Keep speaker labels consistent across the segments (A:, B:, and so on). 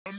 A: Madame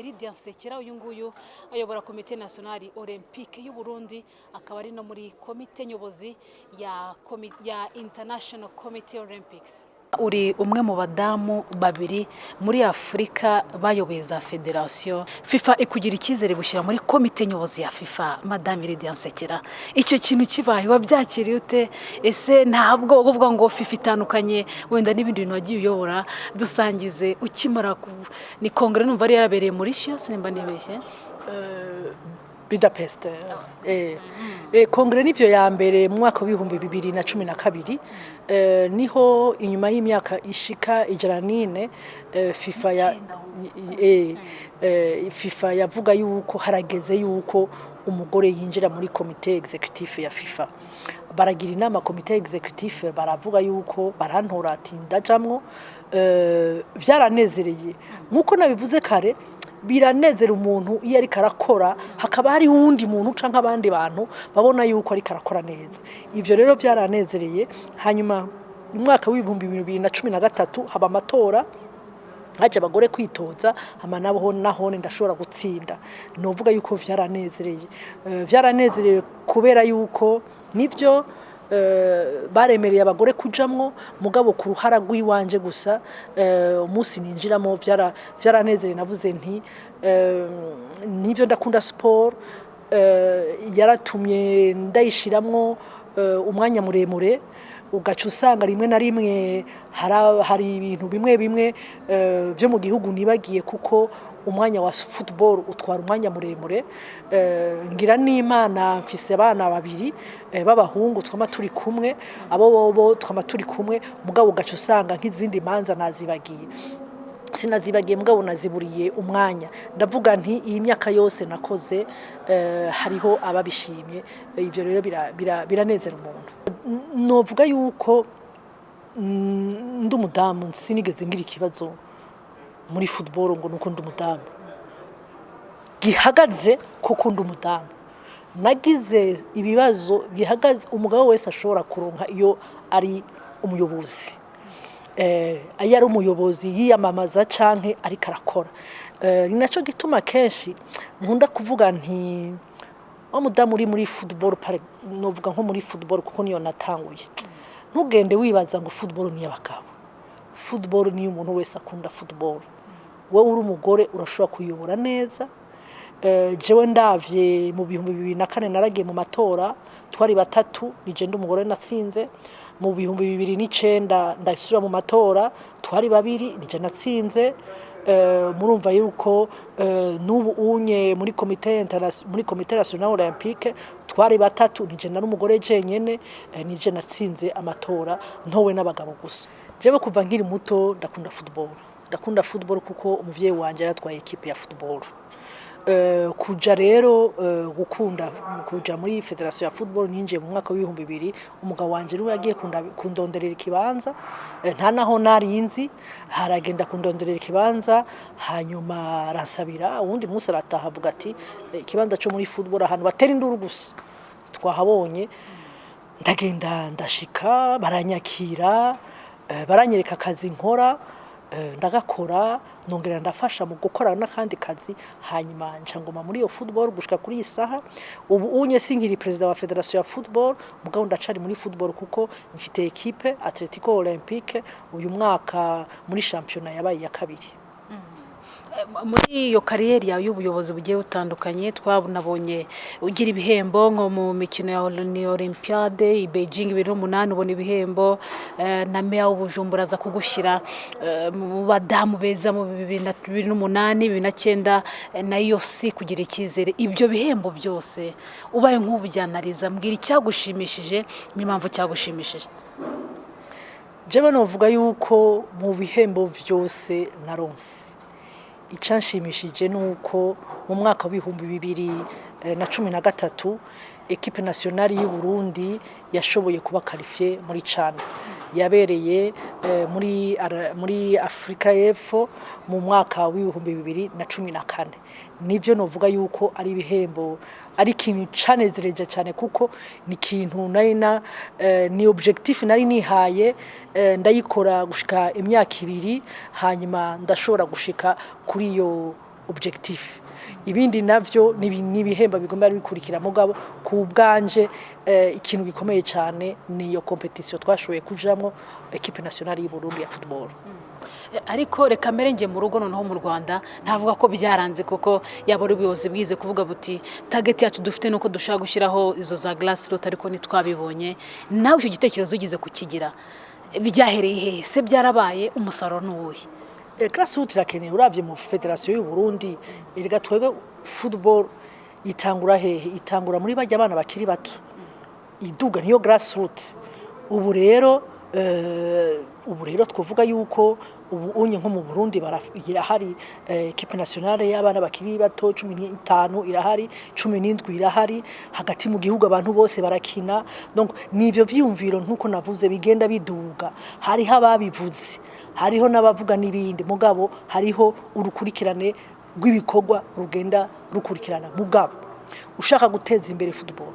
A: Lydian Nsekera uyu nguyu ayobora komite nationale olympique y'u Burundi akaba ari no muri komite nyobozi ya International Committee Olympics. Uri umwe mu badamu babiri muri Afrika bayoboye za federation FIFA ikugira ikizere gushyira muri komite nyobozi ya FIFA. Madame Lydian Nsekera, icyo kintu kibaye wabyakiriye ute? Ese ntabwo uvuga ngo FIFA itandukanye wenda n'ibindi bintu wagiye uyobora, dusangize ukimara ni kongere numva ari yarabereye muri Mauritius nimba nibeshye
B: Budapest. Kongere nivyo ya mbere mu mwaka wa 2012 niho inyuma y'imyaka ishika 104 FIFA yavuga yuko harageze yuko umugore yinjira muri komite executive ya FIFA. Baragira inama komite executive baravuga yuko barantora ati ndajamwo. Byaranezereye nkuko nabivuze kare, biranezera umuntu iyo ari karakora hakaba hari wundi muntu canka abandi bantu babona yuko ari karakora neza. Ivyo rero byaranezereye. Hanyuma mu mwaka wa 2013 haba amatora, haje abagore kwitoza, hama naho ndashobora gutsinda. Novuga yuko byaranezereye. Byaranezereye kubera yuko nivyo baremereye abagore kujamwo, mugabo ku ruhara rw'iwanje gusa umunsi ninjiramo byaranezereye. Navuze nti nivyo ndakunda sport, yaratumye ndayishiramwo umwanya muremure, ugaca usanga rimwe na rimwe hari ibintu bimwe byo mu gihugu nibagiye kuko umwanya wa football utwara umwanya muremure. Ngira n'Imana mfise abana babiri b'abahungu twama turi kumwe, abo twama turi kumwe, mugabo ugaca usanga nk'izindi manza nazibagiye. Sinazibagiye mugabo naziburiye umwanya. Ndavuga nti iyi myaka yose nakoze hariho ababishimye. Ivyo rero biranezera umuntu. Novuga yuko ndumudamu sinigeze ngira ikibazo muri football ngo nuko ndumudamu gihagaze kuko ndumudamu. Nagize ibibazo bihagaze umugabo wese ashobora kuronka iyo ari umuyobozi. Ayo ari umuyobozi yiyamamaza canke ari karakora. Ni naco gituma kenshi nkunda kuvuga nti umudamu uri muri football, novuga nko muri football kuko niyo natanguye. Ntugende wibaza ngo football ni y'abagabo. Football ni umuntu wese akunda football. Wowe uri umugore urashobora kuyobora neza. Jewe ndavye mu 2004 naragiye mu matora, twari batatu, nije ndumugore natsinze. Mu 2009 ndasubira mu matora, twari babiri, nije natsinze. Murumva yuko n'ubu unye muri komite nationale olympique twari batatu, nije na n'umugore jenyene, nije natsinze amatora ntowe n'abagabo gusa. Jewe kuva nkiri muto ndakunda football. Ndakunda football kuko umuvyeyi wanje yaratwaye equipe ya football. Kuja rero gukunda kuja muri federation ya football ninje mu mwaka wa 2000. Umugabo wanje rero yagiye kundonderera ikibanza, nta naho narinzi, haragenda kundonderera ikibanza, hanyuma aransabira. Uwundi munsi arataha avuga ati ikibanza cyo muri football ahantu batera induru gusa twahabonye. Ndagenda ndashika, baranyakira, baranyereka akazi nkora, ndagakora, nongera ndafasha mu gukora n'akandi kazi. Hanyuma ncangoma muri iyo football gushika kuri isaha. Ubu unye sinkiri president wa federation ya football, mugabo ndacari muri football kuko mfite equipe Atletico Olympique uyu mwaka muri championnat yabaye ya kabiri.
A: Muri iyo kariyeri yawe y'ubuyobozi bugiye butandukanye twabonabonye ugira ibihembo nko mu mikino ya Olympiade i Beijing 2008 ubona ibihembo, na meya w'Ubujumbura aza kugushyira mu badamu beza mu 2008 2009 nayo si kugira ikizere. Ibyo bihembo byose ubaye nk'ubujyanariza, mbwira icyagushimishije n'impamvu cyagushimishije.
B: Jewe novuga yuko mu bihembo byose naronse, icyanshimishije nuko mu mwaka wa 2013 equipe nationale y'u Burundi yashoboye kuba qualifiée muri CHAN. yabereye muri Afrika y'Epfo mu mwaka w'ibihumbi 2014. Nivyo novuga yuko ari ibihembo ari ikintu canezereje cyane kuko ni ikintu ni objectif nari nihaye ndayikora gushika imyaka 2 hanyuma ndashobora gushika kuri iyo objectif. Ibindi navyo ni ibihembo bigomba bikurikira mugabo ku bwanje ikintu gikomeye cyane ni iyo competition twashoboye kujamwo equipe nationale y'u Burundi ya football.
A: Ariko reka merenge mu rugo noneho mu Rwanda ntavuga ko byaranze kuko yabora ubuyobozi bwize kuvuga buti target yacu dufite nuko dushaka gushiraho izo za grassroots ariko nitwabibonye nawe icyo gitekerezo ugize kukigira byahereye hehe se byarabaye umusaruro n'uwuhe?
B: Grassroots irakeneye uravye mu federation y'u Burundi erega twebwe football itangura hehe itangura muri bajya abana bakiri bato iduga niyo grassroots. Ubu rero twovuga yuko ubu unye nko mu Burundi irahari equipe nationale y'abana bakiri bato 15 irahari 17 irahari hagati mu gihugu abantu bose barakina. Donc nivyo vyumviro nkuko navuze bigenda biduga hariho ababivuze hariho n'abavuga n'ibindi mugabo hariho urukurikirane rw'ibikorwa rugenda rukurikirana. Mugabo ushaka guteza imbere football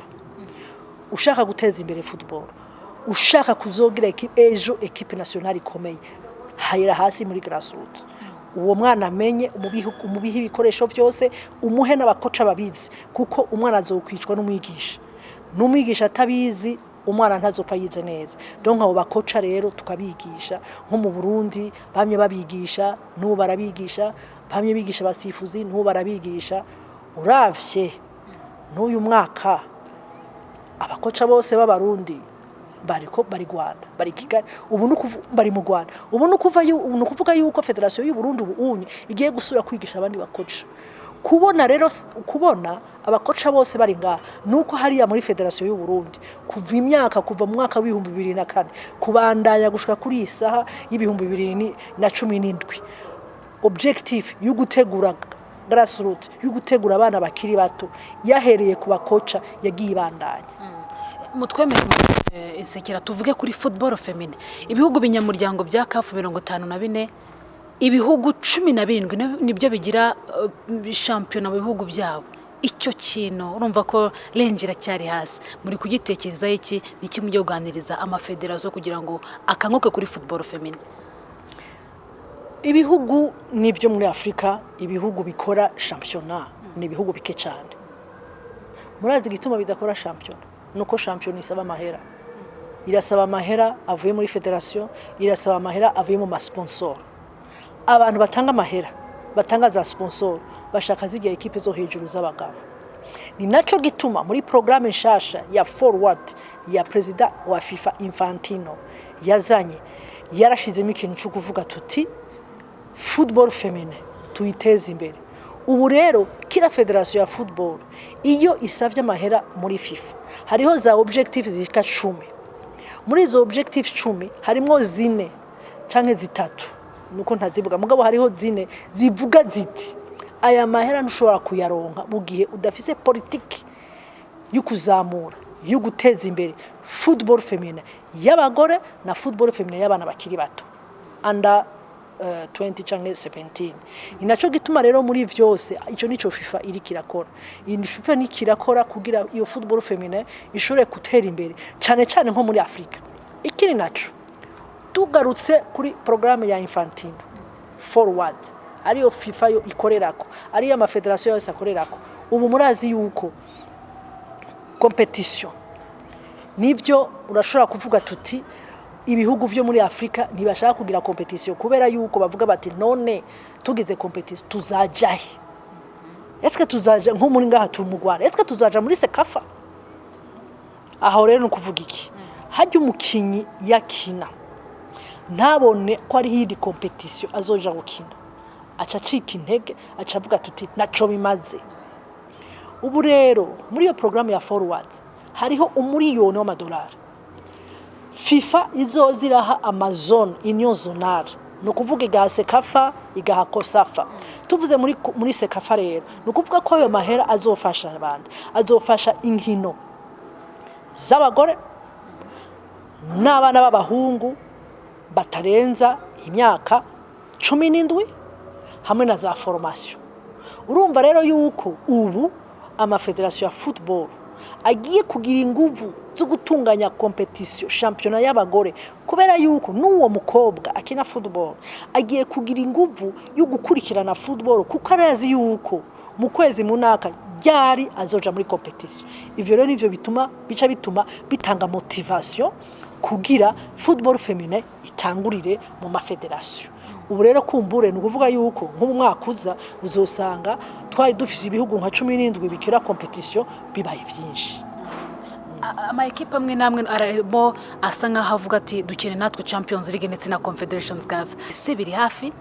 B: ushaka kuzogira ejo equipe nationale ikomeye hayira hasi muri grassroots. Uwo mwana amenye umubihi ibikoresho byose umuhe n'abakoca babizi kuko umwana azokwicwa n'umwigisha atabizi umwana ntazopfa yize neza. Donc abo bakoca rero tukabigisha nko mu Burundi bamye babigisha n'ubu barabigisha bamye bigisha basifuzi n'ubu barabigisha. Uravye n'uyu mwaka abakoca bose b'abarundi bari Rwanda bari Kigali ubu bari mu Rwanda ubu nukuvuga yuko federation y'u Burundi ubu igiye gusura kwigisha abandi bakoca. Kubona abakoca bose bari ngaha nuko hariya muri federation y'u Burundi kuva mu mwaka w'ibihumbi 2004 kubandanya gushika kuri isaha y'ibihumbi 2017 objective yo gutegura grassroots yo gutegura abana bakiri bato yahereye ku bakoca yagiye bandanya.
A: Mutwemere Nsekera tuvuge kuri football femine ibihugu binyamuryango bya CAF 54 ibihugu 17 nibyo bigira champion mu bihugu byabo. Icyo kintu urumva ko renjira cyari hasi muri kugitekereza iki niki mujye kuganiriza amafederation kugira ngo akanguke kuri football femine?
B: Ibihugu nivyo muri Afrika ibihugu bikora championnat ni ibihugu bike cyane. Murazi gituma bidakora champion nuko champion isaba amahera. Irasaba amahera avuye muri federation, irasaba amahera avuye mu sponsor. Abantu batanga amahera batanga za sponsor bashaka zigiye equipe zo hejuru z'abagabo. Ni naco gituma muri programme nshasha ya forward ya president wa FIFA Infantino yazanye yarashizemo ikintu cyo kuvuga tuti football femine tuyiteze imbere. Ubu rero kila federation ya football iyo isavye amahera muri FIFA hariho za objectives zishika 10. Muri izo objectives 10 harimo 4 canke 3 nuko ntazivuga mugabo hariho 4 zivuga ziti aya mahera ntushobora kuyaronka mu gihe udafise politique yo kuzamura yo guteza imbere football femine y'abagore na football femine y'abana bakiri bato under 20 canke 17. Inacho gituma rero muri vyose ico nico FIFA iri kirakora. Iyi FIFA ni kirakora kugira iyo football femine ishobore gutera imbere cyane cyane nko muri Afrika. Ikiri naco tugarutse kuri programme ya Infantino forward ariyo FIFA yo ikorerako ariyo amafederation yose akorerako. Ubu murazi yuko competition nivyo urashobora kuvuga tuti ibihugu vyo muri Afrika ntibashaka kugira competition kubera yuko bavuga bati none tugize competition tuzajahe. Eske tuzaja nko muri ngaha turi mu Rwanda eske tuzaja muri Sekafa? Aho rero nukuvuga iki hajya umukinyi yakina ntabone ko ari hidi competition azoja gukina aca cika intege aca avuga tuti naco bimaze. Ubu rero muri iyo programme ya forward hariho umuriyoni w'amadolari FIFA izoziraha amazone union zonale no kuvuga igaha Sekafa igaha Kosafa. Tuvuze muri Sekafa rero no kuvuga ko ayo mahera azofasha abandi azofasha inkino z'abagore n'abana b'abahungu batarenza imyaka 17 hamwe na za formation. Urumva rero yuko ubu amafederation ya football agiye kugira inguvu zo gutunganya competition championnat y'abagore, kubera yuko n'uwo mukobwa akina football agiye kugira inguvu yo gukurikirana football, kuko arazi yuko mu kwezi munaka ryari azoja muri competition. Ivyo rero nivyo bituma bitanga motivation kugira football féminin itangurire mu mafederation. Ubu rero kumbure ni ukuvuga yuko nko mu mwaka uza uzosanga twari dufise ibihugu nka 17 bikira competition bibaye byinshi.
A: Ama equipe amwe namwe arimo asa nkaho avuga ati dukene natwe Champions League ndetse na Confederations Cup. Se biri hafi?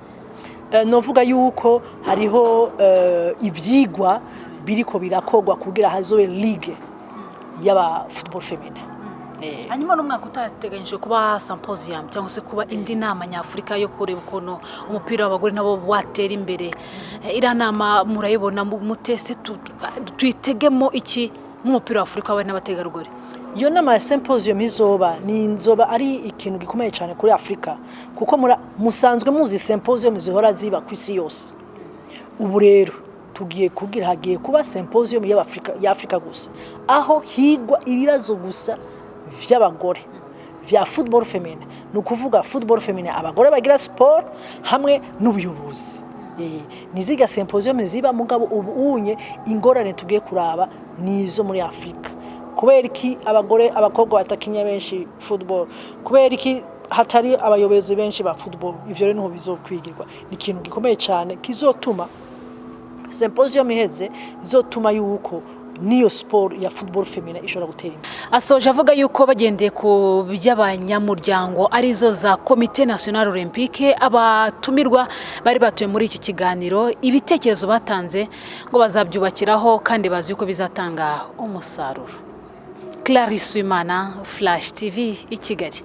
B: Novuga yuko hariho ivyigwa biriko birakogwa kugira hazobe ligue y'aba football féminin.
A: Hanyuma n'umwaka utateganyije kuba symposium cyangwa se kuba indi nama nyafurika yo kureba ukuntu umupira w'abagore nabo watera imbere. Ira nama murayibona mutese tuyitegemo iki nk'umupira w'Afrika wawe n'abategarugori?
B: Iyo nama ya symposium izoba ari ikintu gikomeye cyane kuri Afrika, kuko musanzwe muzi symposium zihora ziba ku isi yose. Ubu rero hagiye kuba symposium y'Afrika gusa, aho higwa ibibazo gusa vy'abagore vya football féminin. Nukuvuga football féminin abagore bagira sport hamwe n'ubuyobozi. Niziga symposium ziba mugabo ubunye ingorane tugiye kuraba nizo muri Afrika. Kubera iki abakobwa batakinya benshi football, kubera iki hatari abayobozi benshi ba football. Ivyo rero niho bizokwigirwa, ni ikintu gikomeye cyane kizotuma symposium iheze, izotuma yuko niyo sport ya football féminin ishobora gutera imbere.
A: Asoje avuga yuko bagendeye ku by'abanyamuryango arizo za Comité National Olympique, abatumirwa bari batuye muri iki kiganiro ibitekerezo batanze ngo bazabyubakiraho kandi bazi yuko bizatanga umusaruro. Clarisse Wimana, Flash TV, i Kigali.